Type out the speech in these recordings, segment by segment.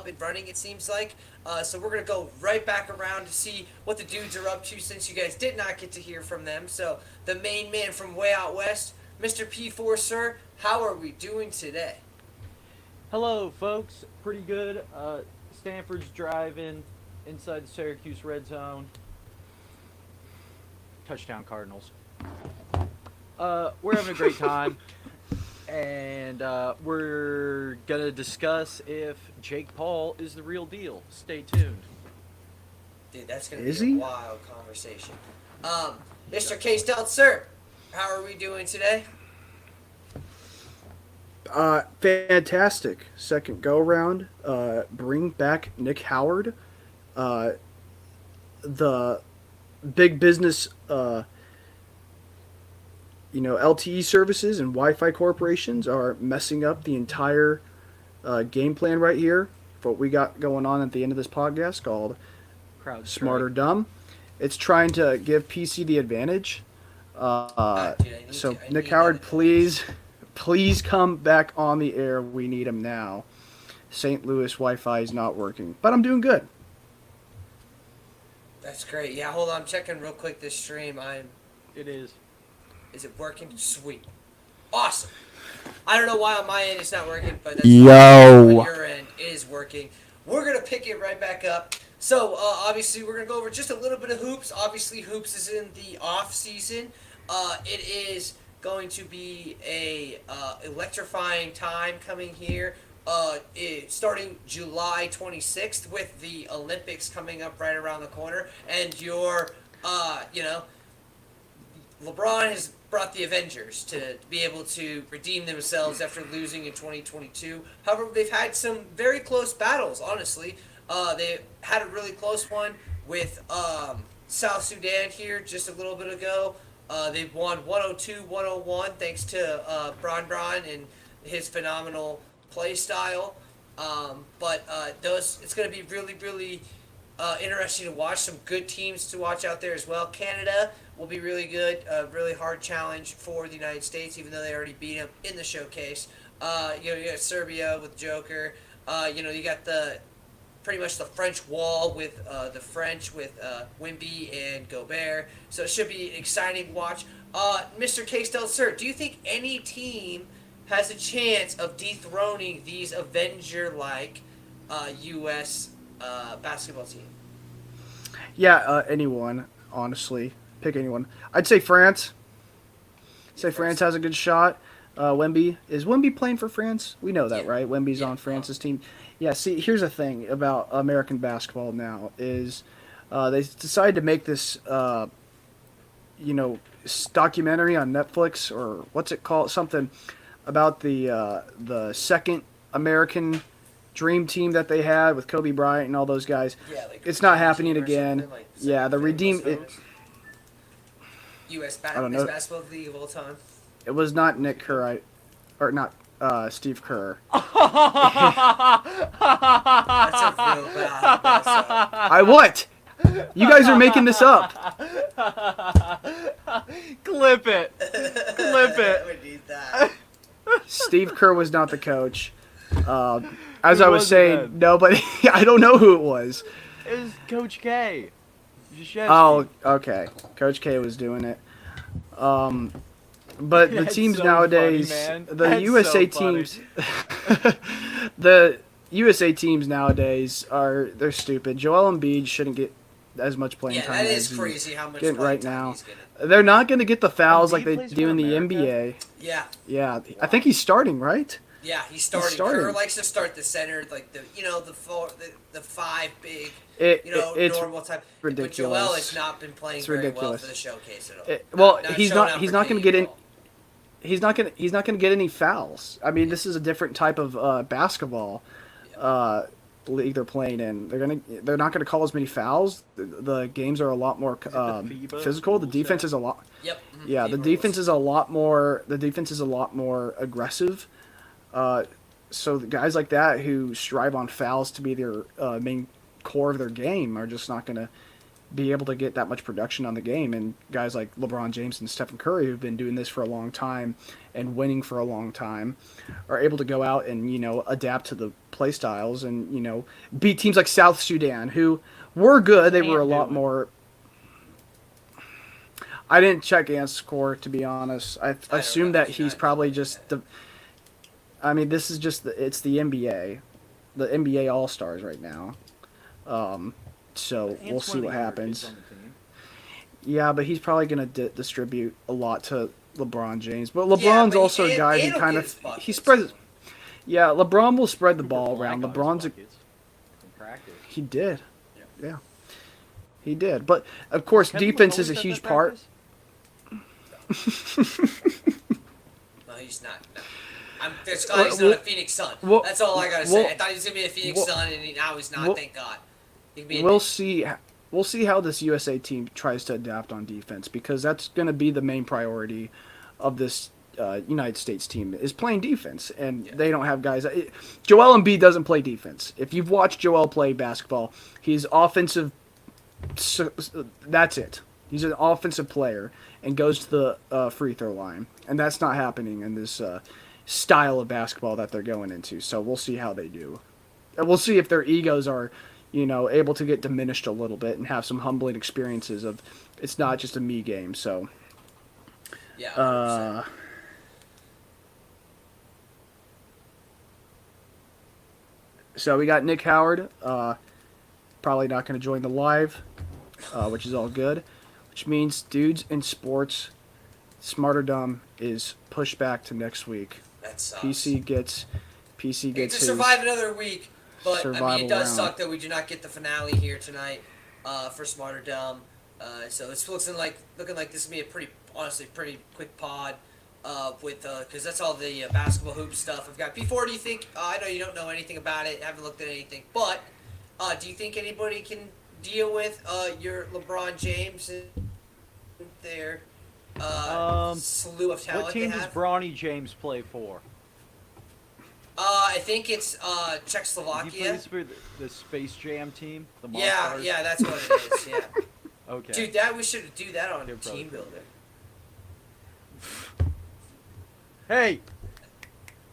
up and running, it seems like. So we're going to go right back around to see what the dudes are up to since you guys did not get to hear from them. So the main man from way out west, Mr. P4, sir, how are we doing today? Hello, folks. Pretty good. Stanford's driving inside the Syracuse red zone. Touchdown Cardinals. We're having a great time, and we're gonna discuss if Jake Paul is the real deal. Stay tuned. Dude, that's going to Is be a he? wild conversation. Mr. K. Stout, sir, how are we doing today? Fantastic. Second go around. Bring back Nick Howard. The big business, LTE services and Wi-Fi corporations are messing up the entire game plan right here for what we got going on at the end of this podcast called Crowd Smart or strike. Dumb. It's trying to give PC the advantage. Dude, So I Nick need Howard, that. please come back on the air. We need him now. St. Louis Wi-Fi is not working, but I'm doing good. That's great. Yeah, hold on. I'm checking real quick this stream. It is. Is it working? Sweet. Awesome. I don't know why on my end it's not working, but that's Yo. on your end is working. We're going to pick it right back up. So, obviously, we're going to go over just a little bit of hoops. Obviously, hoops is in the off season. It is going to be a electrifying time coming here. Starting July 26th with the Olympics coming up right around the corner, and LeBron has brought the Avengers to be able to redeem themselves after losing in 2022. However, they've had some very close battles, honestly. They had a really close one with South Sudan here just a little bit ago. They've won 102-101 thanks to Bron and his phenomenal play style. It's going to be really, really interesting to watch. Some good teams to watch out there as well. Canada will be really good. A really hard challenge for the United States, even though they already beat them in the showcase. You got Serbia with Joker. You got pretty much the French wall with the French with Wimby and Gobert. So it should be an exciting watch. Mr. K-Stel, sir, do you think any team has a chance of dethroning these Avenger-like U.S. Basketball team? Yeah, anyone, honestly. Pick anyone. I'd say France. Say France has a good shot. Wemby. Is Wemby playing for France? We know that, Yeah. right? Wemby's Yeah. on France's team. Yeah, see, here's the thing about American basketball now is they decided to make this, documentary on Netflix, or what's it called? Something about the second American dream team that they had with Kobe Bryant and all those guys. Yeah, like It's not Redeem happening Team or again. something, like Yeah, the second Redeem. famous U.S. I don't know. Basketball League of all time. It was not Nick Kerr, or not Steve Kerr. That's a real bad mess up. I what? You guys are making this up. Clip it. Clip it. We need that. Steve Kerr was not the coach. As Who I was was it saying, then? nobody. I don't know who it was. It was Coach K. Krzyzewski. Oh, okay. Coach K was doing it. But the That's teams so nowadays, funny, man. the That's USA so funny. teams, the USA teams nowadays they're stupid. Joel Embiid shouldn't get as much playing Yeah, time that as is he's crazy how much getting playing right time now. he's getting. They're not going to get the fouls Embiid like they plays do for in the America? NBA. Yeah, Yeah, I think he's starting, right? yeah, he's starting. starting. Kerr likes to start the center, like the five big, It's normal type. ridiculous. But Joel has not been playing It's very well ridiculous. for the showcase at all. Well, Not he's showing not. up He's for not going KD to get in. at all. He's not going to get any fouls. I mean, this is a different type of basketball league they're playing in. They're not gonna call as many fouls. The games are a lot more FIBA physical. The rule defense set? is a lot. Yep. Yeah, the defense is a lot more. The defense is a lot more aggressive. So the guys like that who strive on fouls to be their main core of their game are just not gonna be able to get that much production on the game. And guys like LeBron James and Stephen Curry, who've been doing this for a long time and winning for a long time, are able to go out and, adapt to the play styles and, beat teams like South Sudan, who were good. They were a lot more. I didn't check Ant's score, to be honest. I assume that he's probably just the. I mean, this is just it's the NBA, the NBA All Stars right now. So we'll see what happens. Yeah, but he's probably going to distribute a lot to LeBron James. But LeBron's also a guy who kind of he spreads. Yeah, LeBron will spread the ball around. LeBron's he did. Yeah. He did. But of course, defense is a huge part. No, he's not. No. This guy's not a Phoenix Sun. That's all I gotta say. I thought he was gonna be a Phoenix Sun, and now he's not. Thank God. We'll see. We'll see how this USA team tries to adapt on defense, because that's going to be the main priority of this United States team is playing defense, and they don't have guys. Joel Embiid doesn't play defense. If you've watched Joel play basketball, he's offensive. So, that's it. He's an offensive player and goes to the free throw line, and that's not happening in this style of basketball that they're going into. So we'll see how they do, and we'll see if their egos are, able to get diminished a little bit and have some humbling experiences of it's not just a me game. So yeah. So we got Nick Howard, probably not going to join the live, which is all good, which means Dudes in Sports, Smart or Dumb is pushed back to next week. That sucks. PC gets to survive another week, but I mean, it does round. suck that we do not get the finale here tonight for Smart or Dumb. So it's looking like this is gonna be a pretty quick pod. Because that's all the basketball hoop stuff I've got. Before, do you think? I know you don't know anything about it, haven't looked at anything, but do you think anybody can deal with your LeBron James and their slew of talent? What team does Bronny James play for? I think it's Czechoslovakia. He plays for the Space Jam team. The yeah, Monstars? yeah, that's what it is. Yeah. Okay. Dude, we should do that on Team Builder. Hey,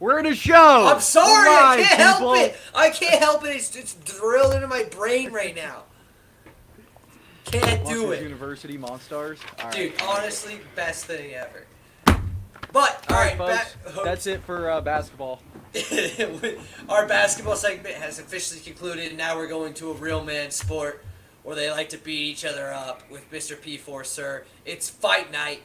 we're in a show. I'm sorry, I can't people. help it. I can't help it. It's drilled into my brain right now. Can't do Monsters it. University Monstars. All Dude, right. honestly, best thing ever. But, All right, alright, folks. That's it for basketball. Our basketball segment has officially concluded, and now we're going to a real man sport where they like to beat each other up with Mr. P4, sir. It's fight night.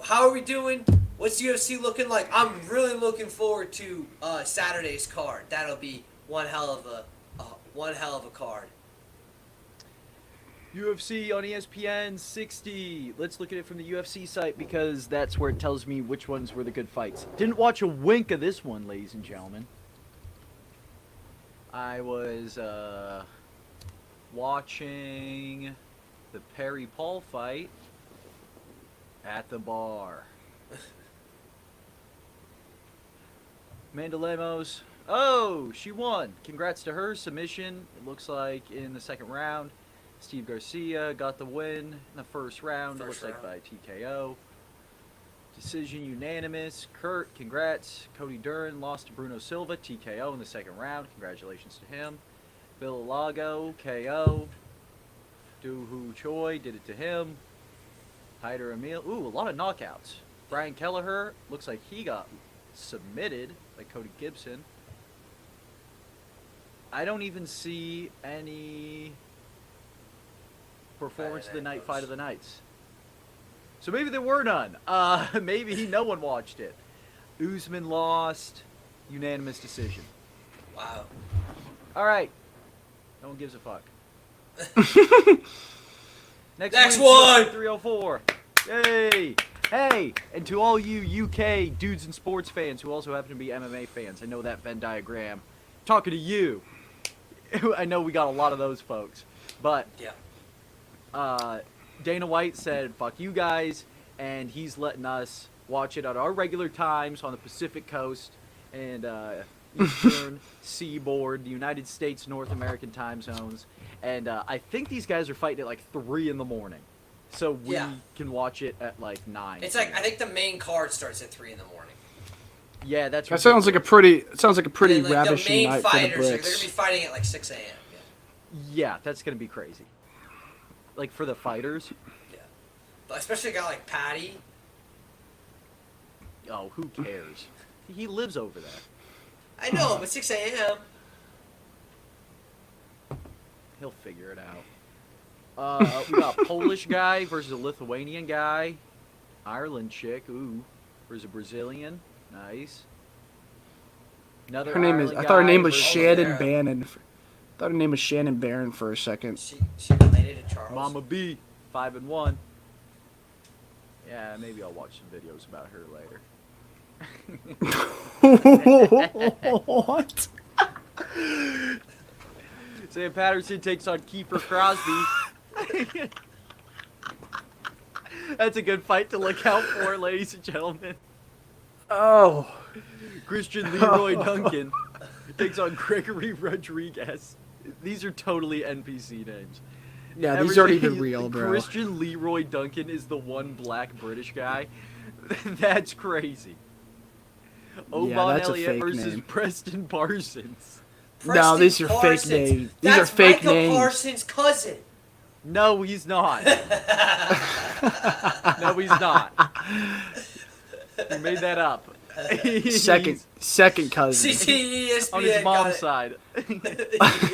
How are we doing? What's UFC looking like? I'm really looking forward to Saturday's card. That'll be one hell of a card. UFC on ESPN 60. Let's look at it from the UFC site because that's where it tells me which ones were the good fights. Didn't watch a wink of this one, ladies and gentlemen. I was watching the Perry Paul fight at the bar. Amanda Lemos. Oh, she won. Congrats to her. Submission, it looks like, in the second round. Steve Garcia got the win in the first round. It looks like by TKO. Decision unanimous. Kurt, congrats. Cody Duran lost to Bruno Silva. TKO in the second round. Congratulations to him. Bill Lago, KO. Doohoo Choi did it to him. Hyder Emil. Ooh, a lot of knockouts. Brian Kelleher, looks like he got submitted by Cody Gibson. I don't even see any performance of the night, fight of the nights. So maybe there were none. Maybe no one watched it. Usman lost. Unanimous decision. Wow. All right. No one gives a fuck. Next one! 304. Yay! Hey, and to all you UK dudes and sports fans who also happen to be MMA fans, I know that Venn diagram. Talking to you. I know we got a lot of those folks. But yeah. Dana White said, fuck you guys, and he's letting us watch it at our regular times on the Pacific Coast. And Eastern Seaboard, the United States, North American time zones, and I think these guys are fighting at like 3 in the morning, so we can watch it at like 9. It's like I think the main card starts at 3 in the morning. Yeah, that's. That sounds like a pretty. It sounds like a pretty And then, like, ravishing night for the they're gonna be Brits. fighting at like 6 a.m. Yeah, that's gonna be crazy. Like for the fighters. Yeah. But especially a guy like Patty. Oh, who cares? He lives over there. I know, but 6 a.m. He'll figure it out. We got a Polish guy versus a Lithuanian guy. Ireland chick, ooh, versus a Brazilian. Nice. Another Her name is. Ireland I thought her guy name was versus Shannon yeah. Bannon. I thought her name was Shannon Barron for a second. She related to Charles. Mama B, 5-1. Yeah, maybe I'll watch some videos about her later. What? Sam Patterson takes on Kiefer Crosby. That's a good fight to look out for, ladies and gentlemen. Oh. Christian Leroy Duncan takes on Gregory Rodriguez. These are totally NPC names. Yeah, these aren't even real, bro. Christian Leroy Duncan is the one black British guy. That's crazy. Oban that's a Elliott fake versus name. Preston Parsons. No, these are fake Parsons. names. These That's are fake Michael names. Parsons' cousin. No, he's not. No, he's not. He made that up. Second cousin. CCESPN On his got mom's it. side.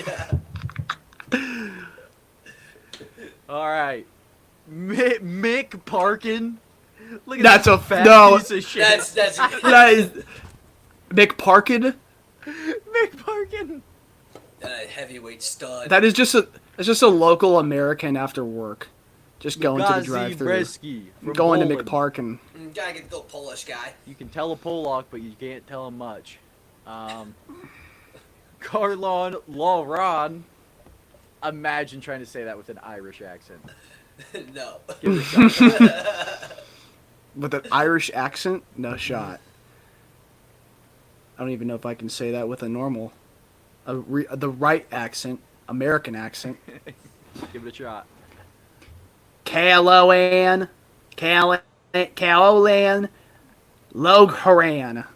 Yeah. All right. Mick Parkin. Look at That's that a fat piece of shit. That's That is McParkin. Mick Parkin. heavyweight stud. That is just a local American after work, just going to the Lukazi drive-through, Bresky from going to Poland. McParkin. Gotta get the Polish guy. You can tell a Polak, but you can't tell him much. Carlon Lauron. Imagine trying to say that with an Irish accent. No. Give it a shot. With an Irish accent, no shot. I don't even know if I can say that with a normal, the right accent, American accent. Give it a shot. Callahan, Logharan.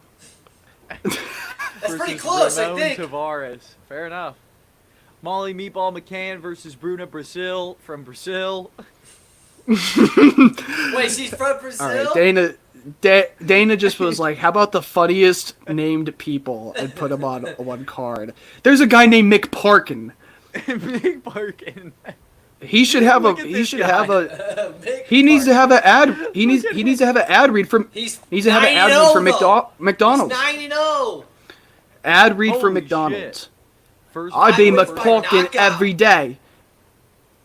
That's pretty close, I think. Tavares. Fair enough. Molly Meatball McCann versus Bruna Brazil from Brazil. Wait, she's from Brazil? All right, Dana just was like, "How about the funniest named people?" and put them on one card. There's a guy named Mick Parkin. Big Parkin. He should have Look a. at He this should guy. have a. Big He needs to part. have an ad. He needs to have an ad read from. He's Needs to have an ad 9-0 read for though. McDonald's. He's 9-0. Ad read for Holy McDonald's. shit. First I be wins by McParkin knockout. every day.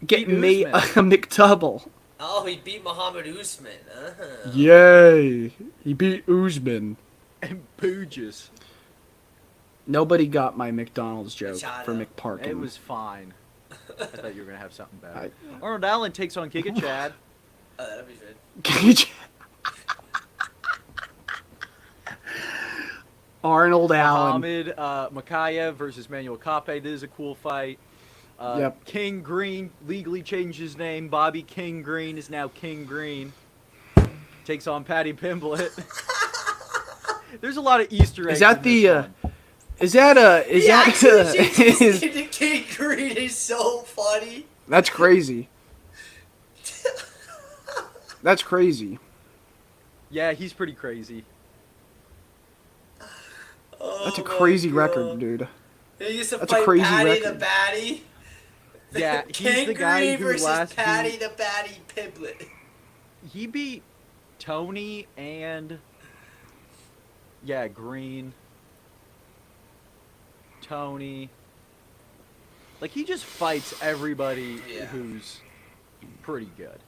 Get Beat me a Usman. McDouble. Oh, he beat Muhammad Usman. Uh-huh. Yay! He beat Usman. And Pooges. Nobody got my McDonald's joke Machado. for McParkin. It was fine. I thought you were gonna have something bad. I- Arnold Allen takes on Giga Chad. Oh, that'd be good. Arnold Allen. Mohamed Makayev versus Manuel Cape. This is a cool fight. Yep. King Green legally changed his name. Bobby King Green is now King Green. Takes on Patty Pimblett. There's a lot of Easter eggs. Is that in the? this one. Is that a? Is He that? actually changed his Is, name to King Green. Is so funny. that's crazy. That's crazy. Yeah, he's pretty crazy. Oh That's a my crazy God. record, dude. He used to That's a fight crazy Patty record. the Batty. Yeah, he's King the guy Green who versus last Patty beat- the Batty Pimblett. He beat Tony and Green. Tony. Like he just fights everybody Yeah. who's pretty good.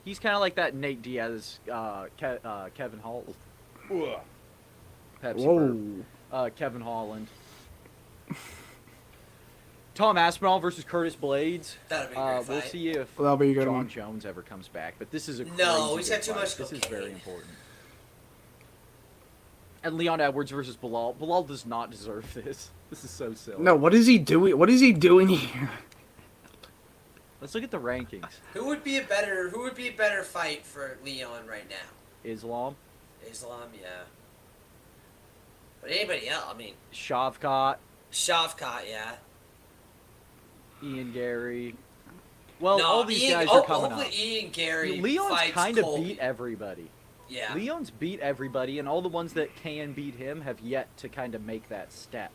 He's kind of like that Nate Diaz, Kevin Hall. Pepsi Whoa. burp. Kevin Holland. Tom Aspinall versus Curtis Blades. That'd be a great We'll fight. see if Well, that'll be a good John one. Jones ever comes back, but this is a No, crazy he's good got too fight. much This is cocaine. very important. And Leon Edwards versus Bilal. Bilal does not deserve this. This is so silly. No, what is he doing? What is he doing here? Let's look at the rankings. Who would be a better fight for Leon right now? Islam, Islam, yeah. But anybody else? I mean, Shavkat, Shavkat, yeah. Ian Gary. Well, No, all these guys are coming hopefully up. Ian Gary Leon's fights kind of Colby. beat everybody. Yeah. Leon's beat everybody, and all the ones that can beat him have yet to kind of make that step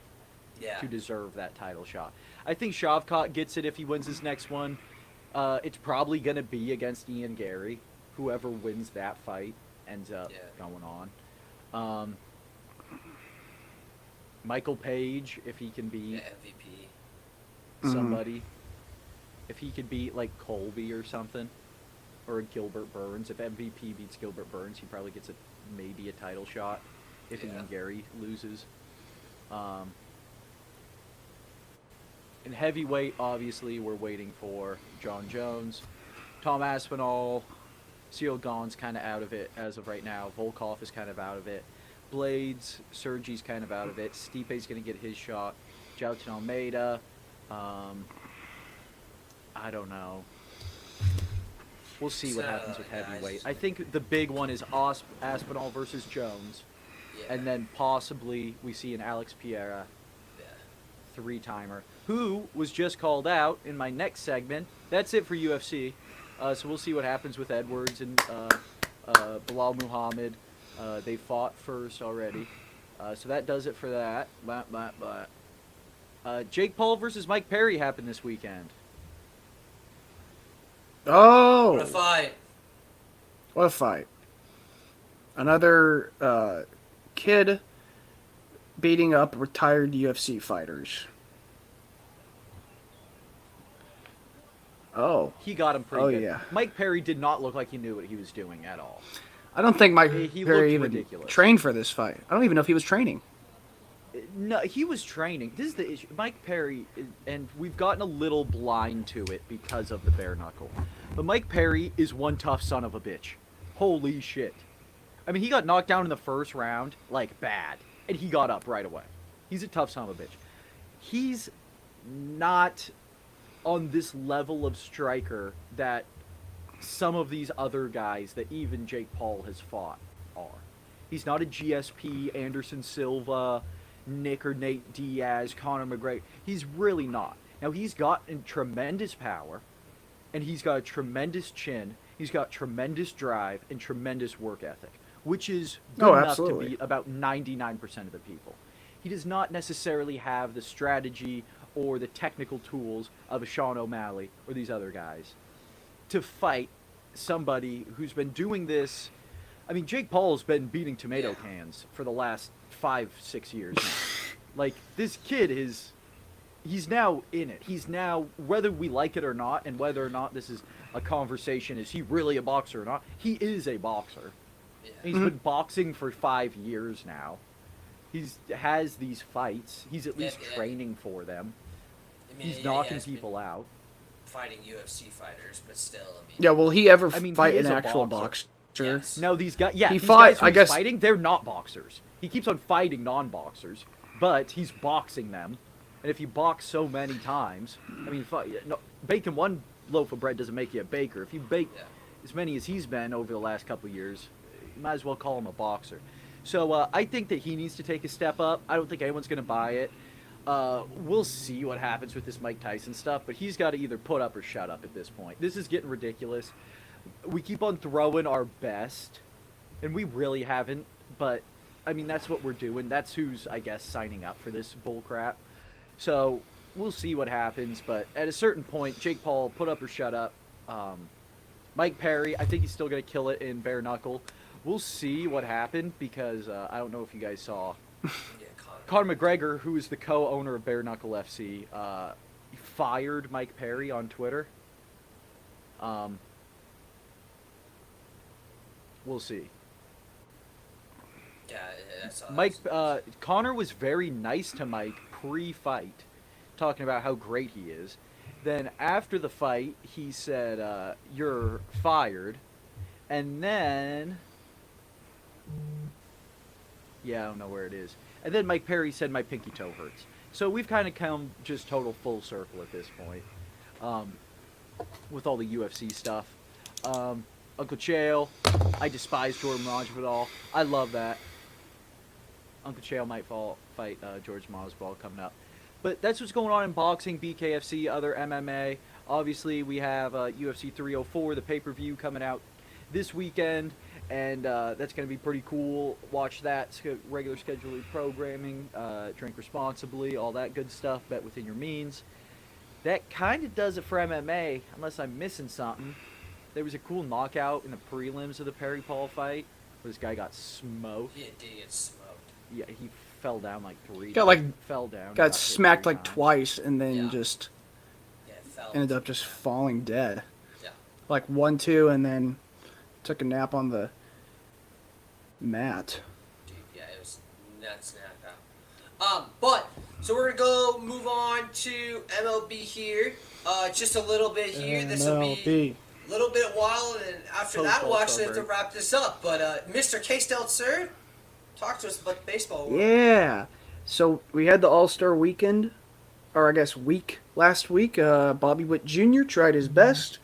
Yeah. to deserve that title shot. I think Shavkat gets it if he wins his next one. It's probably going to be against Ian Gary. Whoever wins that fight ends up going on. Michael Page, if he can beat MVP. somebody. If he could beat, like, Colby or something. Or Gilbert Burns. If MVP beats Gilbert Burns, he probably gets maybe a title shot if Ian Gary loses. In heavyweight, obviously, we're waiting for John Jones. Tom Aspinall. Cyril Gane's kind of out of it as of right now. Volkov is kind of out of it. Blades, Sergi's kind of out of it. Stipe's going to get his shot. Jailton Almeida. I don't know. We'll see what happens with heavyweight. I think the big one is Aspinall versus Jones. Yeah. And then possibly we see an Alex Pereira three-timer, who was just called out in my next segment. That's it for UFC. So we'll see what happens with Edwards and Bilal Muhammad. They fought first already. So that does it for that. Jake Paul versus Mike Perry happened this weekend. Oh! What a fight. What a fight. Another kid beating up retired UFC fighters. Oh. He got him pretty good. Yeah. Mike Perry did not look like he knew what he was doing at all. I don't think Mike He Perry looked even ridiculous. trained for this fight. I don't even know if he was training. No, he was training. This is the issue. Mike Perry, and we've gotten a little blind to it because of the bare knuckle. But Mike Perry is one tough son of a bitch. Holy shit. I mean, he got knocked down in the first round, like, bad. And he got up right away. He's a tough son of a bitch. He's not on this level of striker that some of these other guys that even Jake Paul has fought are. He's not a GSP, Anderson Silva, Nick or Nate Diaz, Conor McGregor. He's really not. Now, he's got tremendous power, and he's got a tremendous chin. He's got tremendous drive and tremendous work ethic, which is good enough absolutely. to beat about 99% of the people. He does not necessarily have the strategy or the technical tools of a Sean O'Malley or these other guys to fight somebody who's been doing this. I mean, Jake Paul's been beating tomato cans for the last 5-6 years now. Like, this kid he's now in it. He's now, whether we like it or not, and whether or not this is a conversation, is he really a boxer or not? He is a boxer. Yeah. He's been boxing for 5 years now. He's has these fights. He's at least training for them. I mean, He's knocking people out. Fighting UFC fighters, but still, I mean. Yeah, will he ever I mean, fight he an is a actual boxer. boxer? Yes. No, these guys. He These fought, guys who I he's guess- fighting, they're not boxers. He keeps on fighting non-boxers, but he's boxing them. And if you box so many times, I mean, baking one loaf of bread doesn't make you a baker. If you bake as many as he's been over the last couple of years, you might as well call him a boxer. So I think that he needs to take a step up. I don't think anyone's going to buy it. We'll see what happens with this Mike Tyson stuff, but he's got to either put up or shut up at this point. This is getting ridiculous. We keep on throwing our best, and we really haven't, but, I mean, that's what we're doing. That's who's, I guess, signing up for this bull crap. So we'll see what happens, but at a certain point, Jake Paul, put up or shut up. Mike Perry, I think he's still going to kill it in bare knuckle. We'll see what happened because I don't know if you guys saw. Conor McGregor, who is the co-owner of Bare Knuckle FC, fired Mike Perry on Twitter. We'll see. Yeah, that's all. Mike, Conor was very nice to Mike pre-fight, talking about how great he is. Then after the fight, he said, "You're fired," and then Yeah, I don't know where it is. And then Mike Perry said my pinky toe hurts. So we've kind of come just total full circle at this point, with all the UFC stuff. Uncle Chael, I despise Jordan Masvidal. I love that. Uncle Chael might fight George Masvidal coming up. But that's what's going on in boxing, BKFC, other MMA. Obviously, we have UFC 304, the pay-per-view coming out this weekend, and that's going to be pretty cool. Watch that, regular scheduled programming, drink responsibly, all that good stuff, bet within your means. That kind of does it for MMA, unless I'm missing something. There was a cool knockout in the prelims of the Perry Paul fight, where this guy got smoked. He did get smoked. Yeah, he fell down like three. Fell down. Got smacked like times. twice, and then Yeah, fell. ended up just falling dead. Yeah. Like 1-2, and then took a nap on the mat. Dude, yeah, it was nuts knockout. But so we're gonna go move on to MLB here. Just a little bit here. This will be a little bit while, and then after that we'll actually have to wrap this up. But Mr. K-Stel, sir, talk to us about the baseball world. Yeah. So we had the All-Star weekend, or I guess week last week. Bobby Witt Jr. tried his best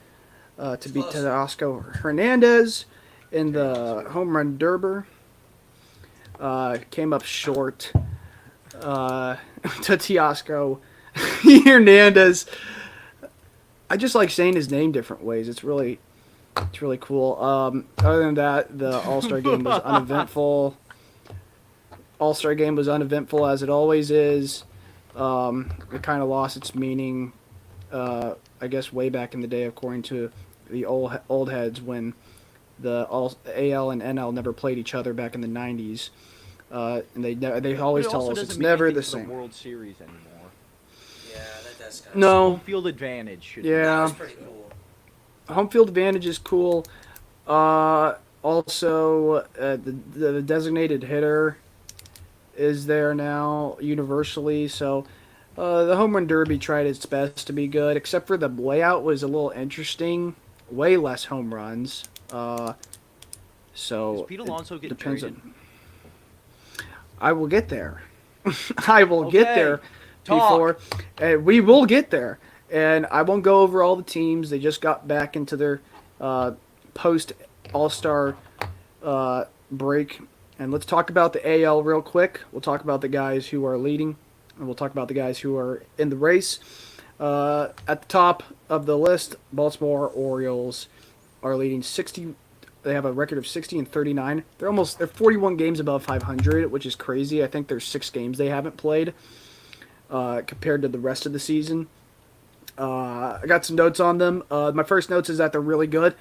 to beat Teoscar Hernandez in the home run derby. Came up short to Teoscar Hernandez. I just like saying his name different ways. It's really cool. Other than that, the All-Star game was uneventful. All-Star game was uneventful as it always is. It kind of lost its meaning, I guess, way back in the day, according to the old heads, when the AL and NL never played each other back in the 90s. And they always tell us it's never the same. The World Series anymore. Yeah, that does kind of No. Home field advantage. Should Yeah. That was pretty cool. Home field advantage is cool. Also, the designated hitter is there now universally. So the home run derby tried its best to be good, except for the layout was a little interesting. Way less home runs. So Does Pete Alonso get traded? I will get there. I will get Okay. there Talk. before. We will get there. And I won't go over all the teams. They just got back into their post All-Star break. And let's talk about the AL real quick. We'll talk about the guys who are leading, and we'll talk about the guys who are in the race. At the top of the list, Baltimore Orioles are leading 60. They have a record of 60-39. They're 41 games above 500, which is crazy. I think there's 6 games they haven't played compared to the rest of the season. I got some notes on them. My first notes is that they're really good.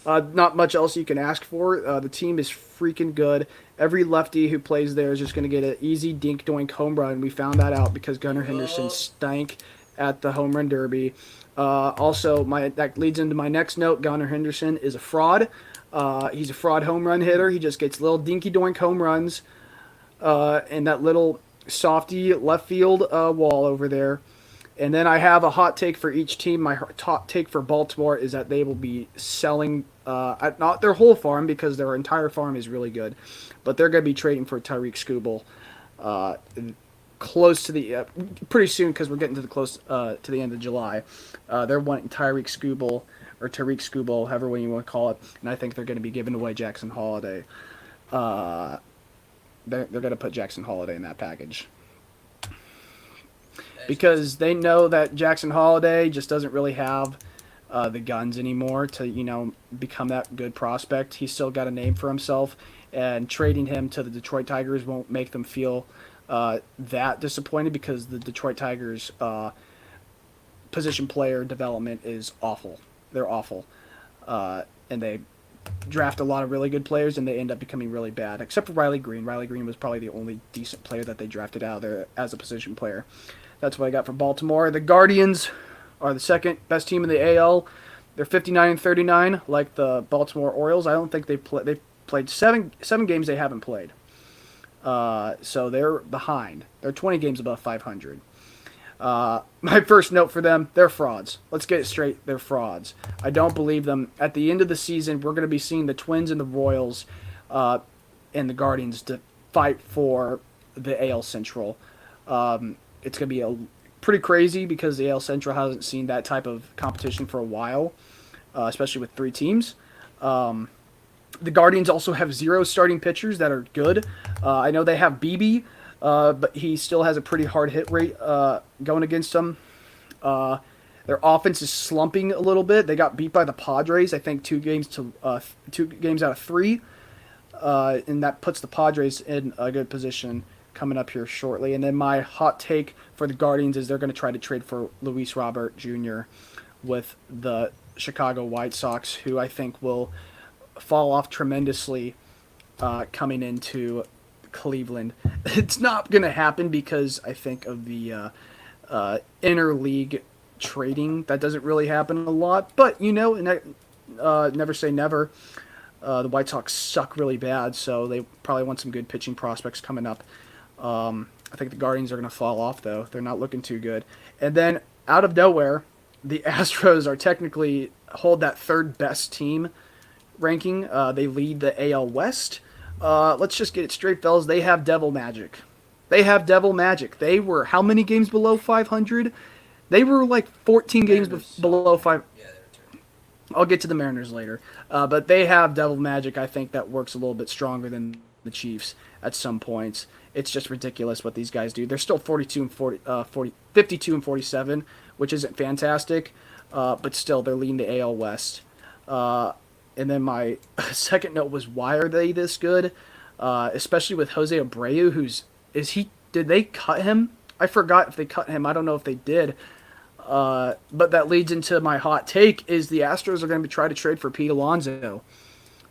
Not much else you can ask for. The team is freaking good. Every lefty who plays there is just going to get an easy dink-doink home run. We found that out because Gunnar Henderson stank at the home run derby. Also, that leads into my next note. Gunnar Henderson is a fraud. He's a fraud home run hitter. He just gets little dinky-doink home runs in that little softy left field wall over there. And then I have a hot take for each team. My top take for Baltimore is that they will be selling, not their whole farm because their entire farm is really good, but they're going to be trading for Tyreek Skubal close to the pretty soon because we're getting to the end of July. They're wanting Tyreek Skubal, however way you want to call it, and I think they're going to be giving away Jackson Holiday. They're going to put Jackson Holiday in that package. Because they know that Jackson Holiday just doesn't really have the guns anymore to, become that good prospect. He's still got a name for himself, and trading him to the Detroit Tigers won't make them feel that disappointed because the Detroit Tigers position player development is awful. They're awful. And they draft a lot of really good players, and they end up becoming really bad, except for Riley Green. Riley Green was probably the only decent player that they drafted out of there as a position player. That's what I got for Baltimore. The Guardians are the second best team in the AL. They're 59-39, like the Baltimore Orioles. I don't think they've played seven games they haven't played. So they're behind. They're 20 games above 500. My first note for them, they're frauds. Let's get it straight. They're frauds. I don't believe them. At the end of the season, we're going to be seeing the Twins and the Royals and the Guardians fight for the AL Central. It's going to be pretty crazy because the AL Central hasn't seen that type of competition for a while, especially with 3 teams. The Guardians also have 0 starting pitchers that are good. I know they have BB, but he still has a pretty hard hit rate going against them. Their offense is slumping a little bit. They got beat by the Padres, I think 2 games out of 3, and that puts the Padres in a good position coming up here shortly. And then my hot take for the Guardians is they're going to try to trade for Luis Robert Jr. with the Chicago White Sox, who I think will fall off tremendously coming into Cleveland. It's not going to happen because I think of the interleague trading. That doesn't really happen a lot, but never say never. The White Sox suck really bad, so they probably want some good pitching prospects coming up. I think the Guardians are going to fall off, though. They're not looking too good. And then, out of nowhere, the Astros are technically hold that 3rd best team ranking. They lead the AL West. Let's just get it straight, fellas. They have devil magic. They were how many games below 500? They were like 14 games below 5. Yeah, they were terrible. I'll get to the Mariners later. But they have devil magic. I think that works a little bit stronger than the Chiefs at some points. It's just ridiculous what these guys do. They're still 52 and 47, which isn't fantastic, but still they're leading the AL West. And then my second note was, why are they this good? Especially with Jose Abreu, did they cut him? I forgot if they cut him. I don't know if they did. But that leads into my hot take is the Astros are going to try to trade for Pete Alonso,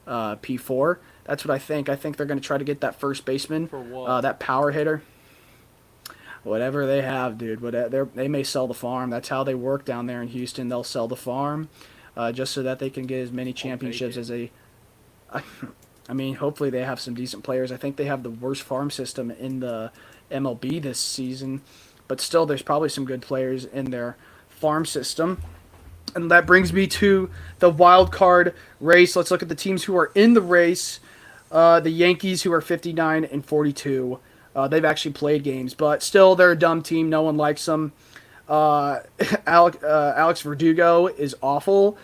P4. That's what I think. I think they're going to try to get that first baseman, For what? that power hitter. Whatever they have, dude. They may sell the farm. That's how they work down there in Houston. They'll sell the farm just so that they can get as many championships as they... I mean, hopefully they have some decent players. I think they have the worst farm system in the MLB this season. But still, there's probably some good players in their farm system. And that brings me to the wild card race. Let's look at the teams who are in the race. The Yankees, who are 59 and 42. They've actually played games, but still, they're a dumb team. No one likes them. Alex Verdugo is awful.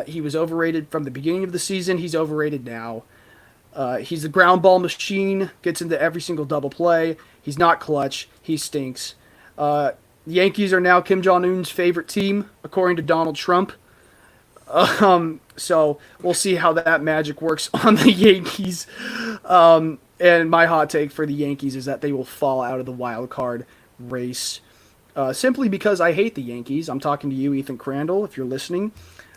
He was overrated from the beginning of the season. He's overrated now. He's the ground ball machine, gets into every single double play. He's not clutch. He stinks. The Yankees are now Kim Jong-un's favorite team, according to Donald Trump. So we'll see how that magic works on the Yankees. And my hot take for the Yankees is that they will fall out of the wild card race. Simply because I hate the Yankees. I'm talking to you, Ethan Crandall, if you're listening.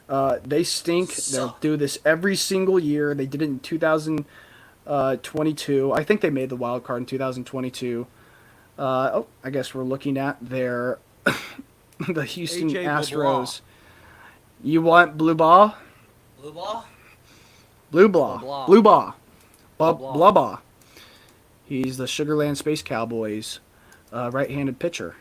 They stink. They'll do this every single year. They did it in 2022. I think they made the wild card in 2022. I guess we're looking at their the Houston AJ Astros. You want blue ball? Blue ball? Blue ball. Blah, blah. Blue ball. Blah, Blah, blah. blah. He's the Sugarland Space Cowboys right-handed pitcher.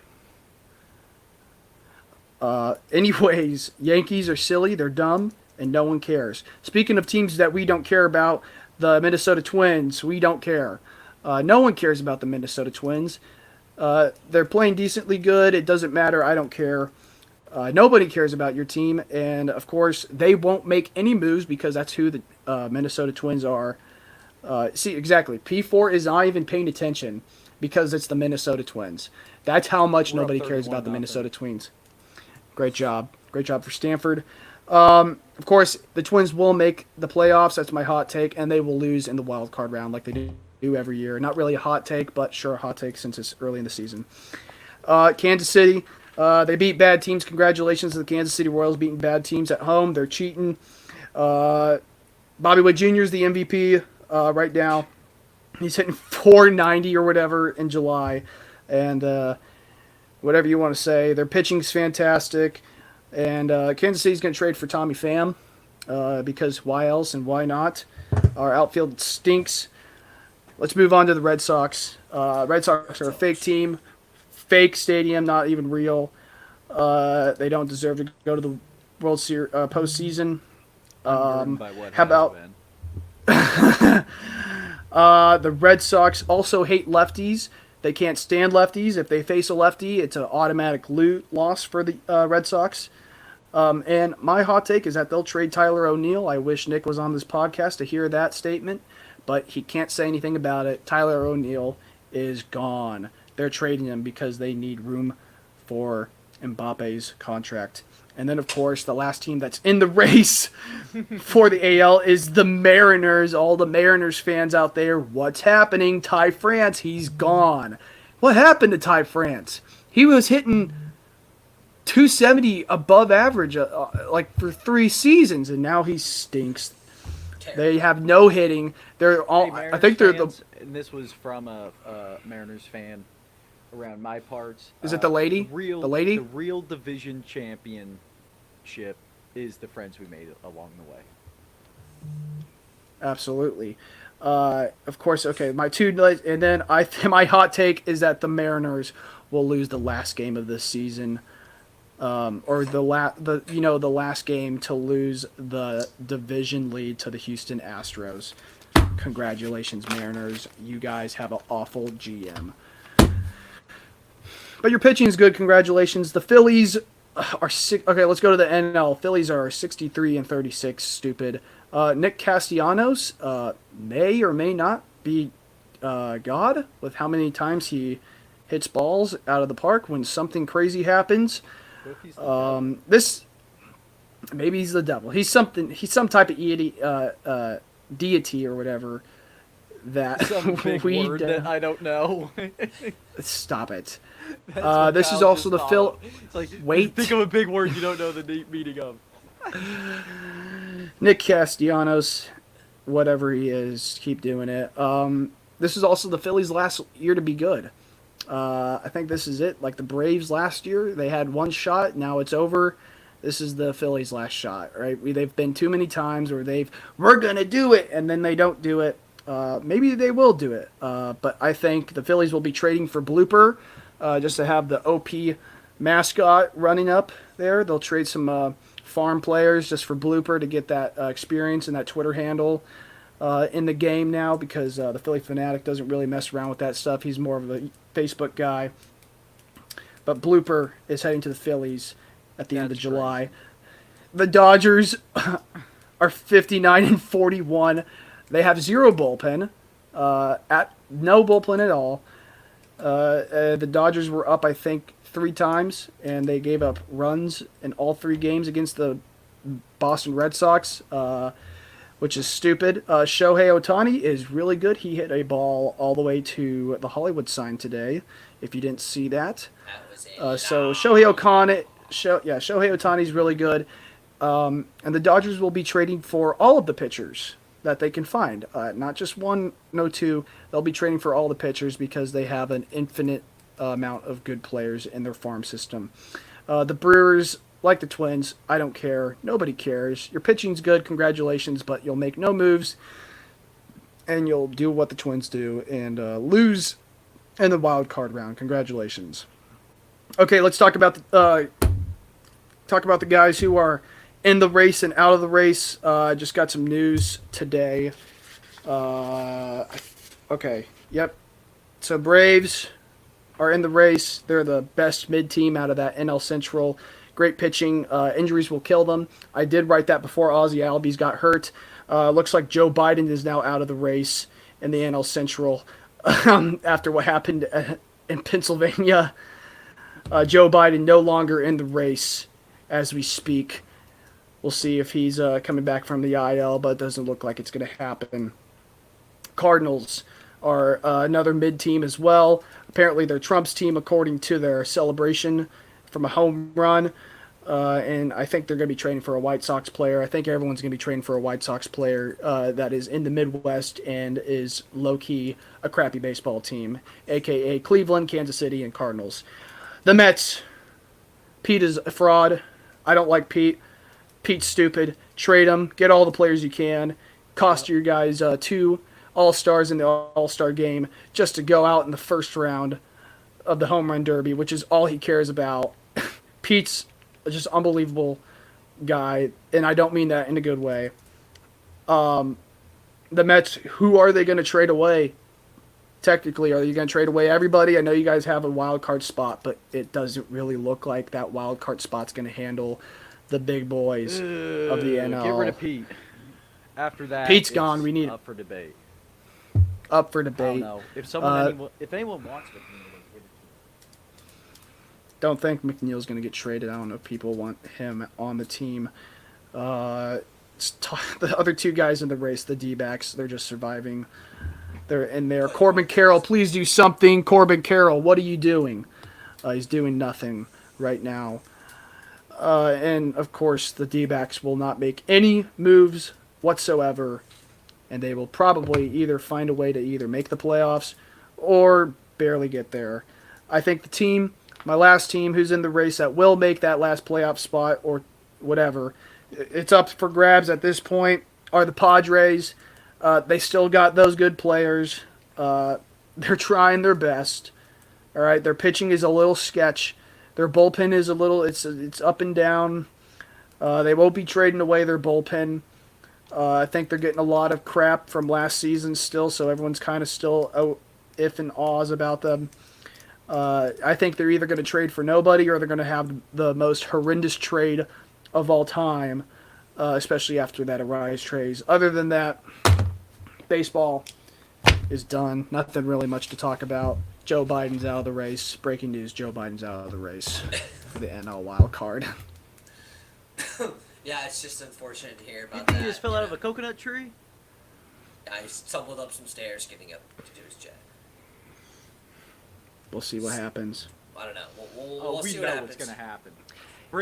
Anyways, Yankees are silly, they're dumb, and no one cares. Speaking of teams that we don't care about, the Minnesota Twins, we don't care. No one cares about the Minnesota Twins. They're playing decently good. It doesn't matter. I don't care. Nobody cares about your team. And, of course, they won't make any moves because that's who the Minnesota Twins are. See, exactly. P4 is not even paying attention because it's the Minnesota Twins. That's how much We're up nobody cares about the 31-0. Minnesota Twins. Great job. Great job for Stanford. Of course, the Twins will make the playoffs. That's my hot take. And they will lose in the wild card round like they do every year. Not really a hot take, but sure a hot take since it's early in the season. Kansas City. They beat bad teams. Congratulations to the Kansas City Royals beating bad teams at home. They're cheating. Bobby Witt Jr. is the MVP right now. He's hitting 490 or whatever in July. And whatever you want to say. Their pitching's fantastic. And Kansas City's going to trade for Tommy Pham because why else and why not? Our outfield stinks. Let's move on to the Red Sox. Red Sox are a fake team. Fake stadium, not even real. They don't deserve to go to the World Series postseason. I'm burdened by what how has about- been. The Red Sox also hate lefties. They can't stand lefties. If they face a lefty, it's an automatic loss for the Red Sox. And my hot take is that they'll trade Tyler O'Neill. I wish Nick was on this podcast to hear that statement, but he can't say anything about it. Tyler O'Neill is gone. They're trading him because they need room for Mbappe's contract. And then, of course, the last team that's in the race for the AL is the Mariners. All the Mariners fans out there, what's happening? Ty France, he's gone. What happened to Ty France? He was hitting 270 above average like for 3 seasons, and now he stinks. They have no hitting. They're all. Hey, I think they're fans, and this was from a Mariners fan around my parts. Is it the lady? The lady? The real division championship is the friends we made along the way. Absolutely. Of course. Okay. My and then my hot take is that the Mariners will lose the last game of this season. Or the last game to lose the division lead to the Houston Astros. Congratulations, Mariners. You guys have an awful GM. But your pitching is good. Congratulations. The Phillies are okay. Let's go to the NL. Phillies are 63-36. Stupid. Nick Castellanos may or may not be God with how many times he hits balls out of the park when something crazy happens. This maybe he's the devil. He's something. He's some type of deity or whatever. That Some big word that I don't know. Stop it. This is also the Phil. It's like, wait. Think of a big word you don't know the meaning of. Nick Castellanos, whatever he is, keep doing it. This is also the Phillies' last year to be good. I think this is it. Like the Braves last year, they had one shot. Now it's over. This is the Phillies' last shot, right? They've been too many times where we're going to do it, and then they don't do it. Maybe they will do it. But I think the Phillies will be trading for Blooper just to have the OP mascot running up there. They'll trade some farm players just for Blooper to get that experience and that Twitter handle in the game now because the Philly Fanatic doesn't really mess around with that stuff. He's more of a Facebook guy. But Blooper is heading to the Phillies at the end of July. Crazy. The Dodgers are 59-41. They have zero bullpen, no bullpen at all. The Dodgers were up, I think, 3 times, and they gave up runs in all 3 games against the Boston Red Sox, which is stupid. Shohei Ohtani is really good. He hit a ball all the way to the Hollywood sign today, if you didn't see that. So Shohei Ohtani is really good. And the Dodgers will be trading for all of the pitchers that they can find. Not just one, no 2. They'll be trading for all the pitchers because they have an infinite amount of good players in their farm system. The Brewers, like the Twins, I don't care. Nobody cares. Your pitching's good, congratulations, but you'll make no moves, and you'll do what the Twins do and lose in the wild card round. Congratulations. Okay, let's talk about the guys who are in the race and out of the race. Just got some news today. Okay, yep. So Braves are in the race. They're the best mid-team out of that NL Central. Great pitching. Injuries will kill them. I did write that before Ozzie Albies got hurt. Looks like Joe Biden is now out of the race in the NL Central after what happened in Pennsylvania. Joe Biden no longer in the race as we speak. We'll see if he's coming back from the IL, but it doesn't look like it's going to happen. Cardinals are another mid-team as well. Apparently they're Trump's team according to their celebration from a home run. And I think they're going to be trading for a White Sox player. I think everyone's going to be trading for a White Sox player that is in the Midwest and is low-key a crappy baseball team, a.k.a. Cleveland, Kansas City, and Cardinals. The Mets. Pete is a fraud. I don't like Pete. Pete's stupid. Trade him. Get all the players you can. Cost your guys 2 All-Stars in the All-Star game just to go out in the first round of the Home Run Derby, which is all he cares about. Pete's just unbelievable guy, and I don't mean that in a good way. the Mets, who are they going to trade away? Technically, are you going to trade away everybody? I know you guys have a wild card spot, but it doesn't really look like that wild card spot's going to handle the big boys of the NL. Get rid of Pete. After that, Pete's gone. We need up for debate. Up for I don't debate. know. If anyone wants McNeil, give it Don't think McNeil's going to get traded. I don't know if people want him on the team. The other two guys in the race, the D-backs, they're just surviving. They're in there. Corbin Carroll, please do something. Corbin Carroll, what are you doing? He's doing nothing right now. And, of course, the D-backs will not make any moves whatsoever. And they will probably either find a way to either make the playoffs or barely get there. I think the team, my last team who's in the race that will make that last playoff spot or whatever, it's up for grabs at this point, are the Padres. They still got those good players. They're trying their best. All right, their pitching is a little sketch. Their bullpen is a little, it's up and down. They won't be trading away their bullpen. I think they're getting a lot of crap from last season still, so everyone's kind of still if and ahs about them. I think they're either going to trade for nobody or they're going to have the most horrendous trade of all time, especially after that Arise trades. Other than that, baseball is done. Nothing really much to talk about. Joe Biden's out of the race. Breaking news, Joe Biden's out of the race for the NL wild card. Yeah, it's just unfortunate to hear about He that. just fell out of a coconut tree? Yeah, he stumbled up some stairs getting up to do his jet. We'll see what happens. I don't know. We'll we see know what happens. what's going to happen.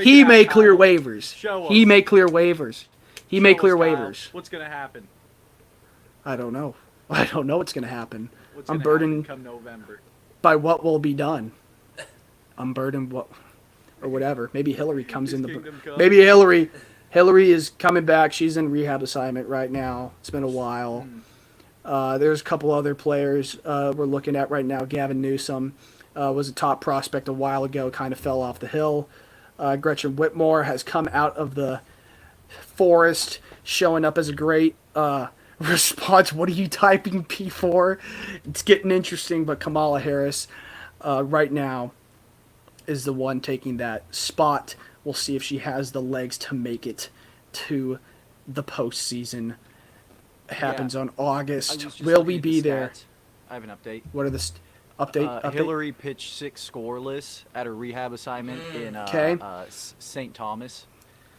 He may clear waivers. Show us. He may clear waivers. He may Show us, clear Kyle. waivers. What's going to happen? I don't know. I don't know what's going to happen. What's I'm gonna burdened happen come November? by what will be done. I'm burdened what or whatever. Maybe Hillary comes His in the. kingdom come. Maybe Hillary is coming back. She's in rehab assignment right now. It's been a while. There's a couple other players we're looking at right now. Gavin Newsom was a top prospect a while ago, kind of fell off the hill. Gretchen Whitmore has come out of the forest, showing up as a great response. What are you typing P4? It's getting interesting, but Kamala Harris right now is the one taking that spot. We'll see if she has the legs to make it to the postseason. It happens on August. Will we be there? I have an update. What are the update? Hillary pitched 6 scoreless at her rehab assignment in St. Thomas,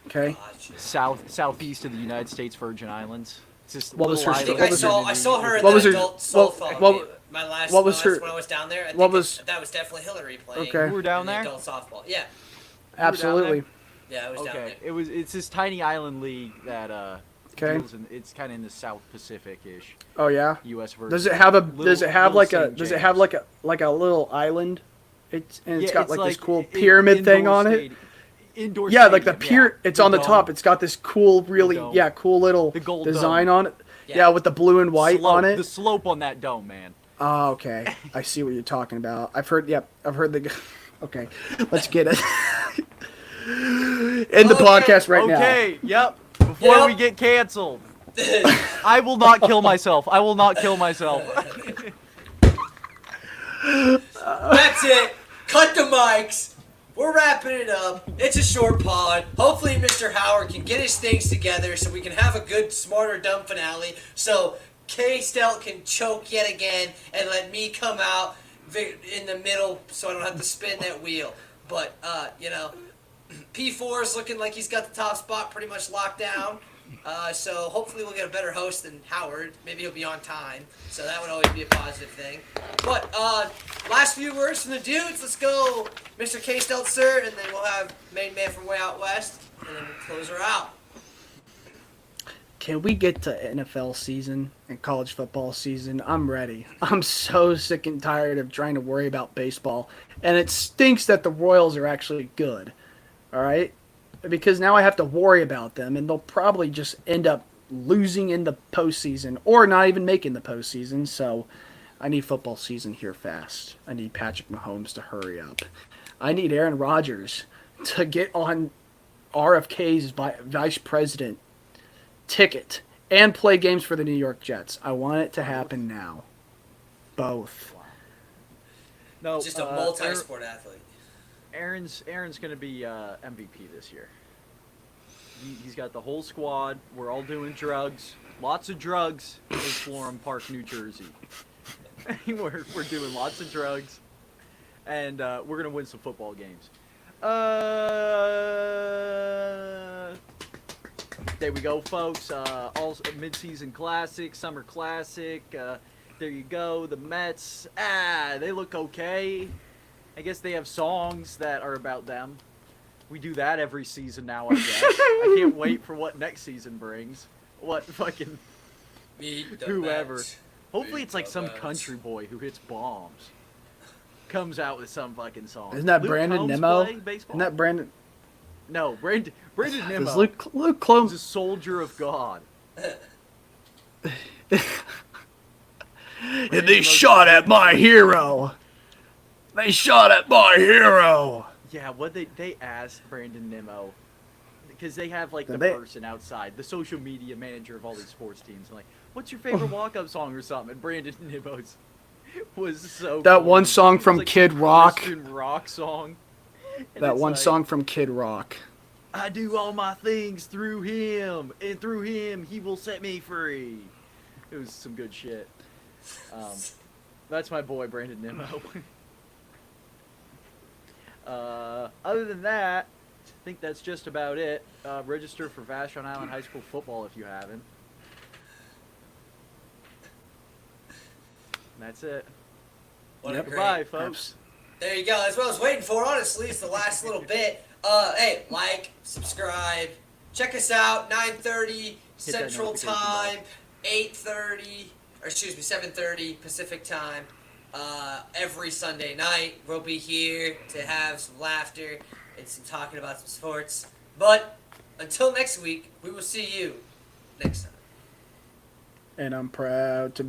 Okay. southeast of the United States Virgin Islands. It's just What was her I think score? I saw her in What the was her- adult softball what- game. My last what was her- when I was down there. I think what was- that was definitely Hillary playing. Okay. You were down in the there? adult softball. Yeah, Absolutely. yeah, I was down there. Okay, it's this tiny island league that Okay. deals in, it's kind of in the South Pacific-ish Oh yeah. U.S. Virgin. Does it have a? Little- Does it have little like a? St. Does it James. have like a little island? It's got it's this cool in- pyramid thing indoor on it. stadium. Indoor Yeah, like the stadium, pier. yeah. It's on the dome. top. It's got this cool, really dome. cool little The gold design dome. on it. Yeah. Yeah, with the blue and white Slope, on it. The slope on that dome, man. Oh, okay. I see what you're talking about. I've heard. Yep, I've heard the. Okay, let's get it. End the podcast right now. Okay, yep. Before Yep. we get canceled. I will not kill myself. I will not kill myself. That's it. Cut the mics. We're wrapping it up. It's a short pod. Hopefully, Mr. Howard can get his things together so we can have a good, smart or dumb finale. So K Stout can choke yet again and let me come out in the middle so I don't have to spin that wheel. But P4 is looking like he's got the top spot pretty much locked down. So hopefully we'll get a better host than Howard. Maybe he'll be on time. So that would always be a positive thing. But last few words from the dudes. Let's go, Mr. K Steltzer, and then we'll have main man from way out west, and then we'll close her out. Can we get to NFL season and college football season? I'm ready. I'm so sick and tired of trying to worry about baseball. And it stinks that the Royals are actually good. All right? Because now I have to worry about them, and they'll probably just end up losing in the postseason or not even making the postseason. So I need football season here fast. I need Patrick Mahomes to hurry up. I need Aaron Rodgers to get on RFK's vice president ticket and play games for the New York Jets. I want it to happen now. Both. Wow. No, Just a multi-sport athlete. Aaron's going to be MVP this year. He's got the whole squad. We're all doing drugs. Lots of drugs in Florham Park, New Jersey. we're doing lots of drugs. And we're going to win some football games. There we go, folks. All mid-season classic, summer classic. There you go. The Mets. They look okay. I guess they have songs that are about them. We do that every season now, I guess. I can't wait for what next season brings. What fucking whoever. Mets. Hopefully Meet it's like the some Mets. country boy who hits bombs. Comes out with some fucking song. Isn't that Luke Brandon Combs Nimmo? play baseball? Isn't that Brandon? No, Brandon Nimmo. Is Luke He's a Combs? soldier of God. And they shot at my hero. They shot at my hero. Yeah, what they asked Brandon Nimmo, because they have like the Did they- person outside, the social media manager of all these sports teams, and like, what's your favorite walk-up song or something? And Brandon Nimmo's was so That cool. one song It was from like Kid some Rock. Christian rock song. And That it's one like, song from Kid Rock. I do all my things through him, and through him he will set me free. It was some good shit. That's my boy Brandon Nimmo. Other than that, I think that's just about it. Register for Vashon Island High School football if you haven't. And that's it. What a Yep. great- Goodbye, folks. There you go. That's what I was waiting for, honestly. It's the last little bit. Hey, like, subscribe. Check us out, 9:30 Hit that Central notification Time, 8:30, or excuse me, 7:30 Pacific Time. Every Sunday night, we'll be here to have some laughter and some talking about some sports. But until next week, we will see you next time. And I'm proud to